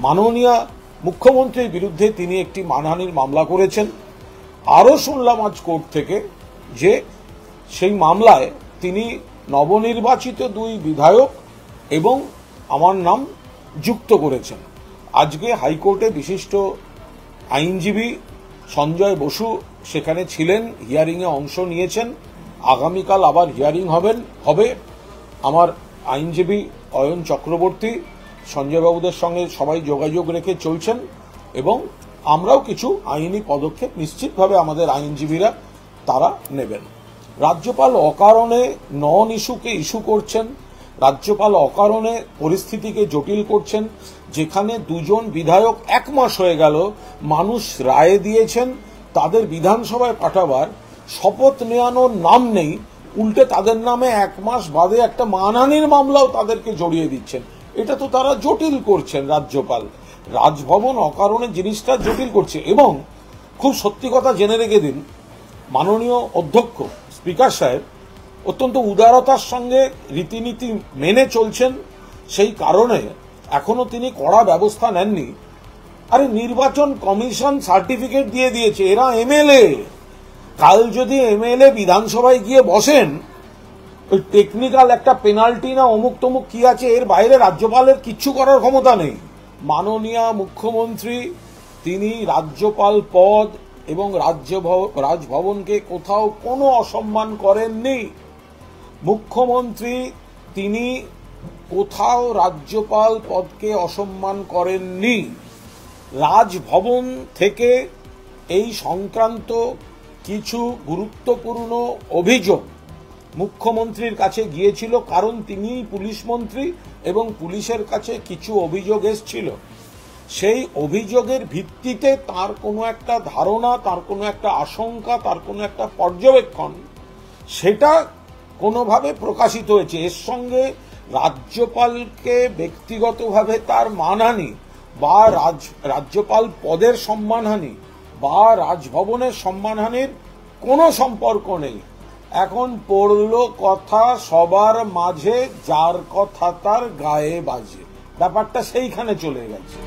মাননীয় মুখ্যমন্ত্রীর বিরুদ্ধে তিনি একটি মানহানির মামলা করেছেন। আরও শুনলাম আজ কোর্ট থেকে যে সেই মামলায় তিনি নবনির্বাচিত 2 বিধায়ক এবং আমার নাম যুক্ত করেছেন। আজকে হাইকোর্টে বিশিষ্ট আইনজীবী সঞ্জয় বসু সেখানে ছিলেন, হিয়ারিংয়ে অংশ নিয়েছেন। আগামীকাল আবার হিয়ারিং হবে। আমার আইনজীবী অয়ন চক্রবর্তী সঞ্জয়বাবুদের সঙ্গে সবাই যোগাযোগ রেখে চলছেন এবং আমরাও কিছু আইনি পদক্ষেপ নিশ্চিতভাবে আমাদের আইনজীবীরা তারা নেবেন। রাজ্যপাল অকারণে নন ইস্যুকে ইস্যু করছেন, রাজ্যপাল অকারণে পরিস্থিতিকে জটিল করছেন। যেখানে 2জন বিধায়ক 1 মাস হয়ে গেল মানুষ রায় দিয়েছেন তাদের বিধানসভায় পাঠাবার, শপথ নেওয়ানোর নাম নেই, উল্টে তাদের নামে 1 মাস বাদে একটা মানহানির মামলাও তাদেরকে জড়িয়ে দিচ্ছেন। এটা তো তারা জটিল করছেন। রাজ্যপাল রাজভবন অকারণে জিনিসটা জটিল করছে। এবং খুব সত্যি কথা জেনে রেখে দিন, মাননীয় অধ্যক্ষ স্পিকার সাহেব অত্যন্ত উদারতার সঙ্গে রীতিনীতি মেনে চলছেন, সেই কারণে এখনো তিনি কড়া ব্যবস্থা নেননি। আরে নির্বাচন কমিশন সার্টিফিকেট দিয়ে দিয়েছে, এরা এমএলএ। কাল যদি এমএলএ বিধানসভায় গিয়ে বসেন, ওই টেকনিক্যাল একটা পেনাল্টি না অমুক তমুক কি আছে, এর বাইরে রাজ্যপালের কিচ্ছু করার ক্ষমতা নেই। মাননীয় মুখ্যমন্ত্রী তিনি রাজ্যপাল পদ এবং রাজভবনকে কোথাও কোনো অসম্মান করেননি। মুখ্যমন্ত্রী তিনি কোথাও রাজ্যপাল পদকে অসম্মান করেননি। রাজভবন থেকে এই সংক্রান্ত কিছু গুরুত্বপূর্ণ অভিযোগ মুখ্যমন্ত্রীর কাছে গিয়েছিল, কারণ তিনি পুলিশ মন্ত্রী এবং পুলিশের কাছে কিছু অভিযোগ এসেছিল। সেই অভিযোগের ভিত্তিতে তার কোনো একটা ধারণা, তার কোনো একটা আশঙ্কা, তার কোনো একটা পর্যবেক্ষণ, সেটা কোনোভাবে প্রকাশিত হয়েছে। এর সঙ্গে রাজ্যপালকে ব্যক্তিগতভাবে তার মানহানি বা রাজ্যপাল পদের সম্মানহানি বা রাজভবনের সম্মানহানির কোনো সম্পর্ক নেই। এখন পড়ল কথা সবার মাঝে, যার কথা তার গায়ে বাজে, ব্যাপারটা সেইখানে চলে গেছে।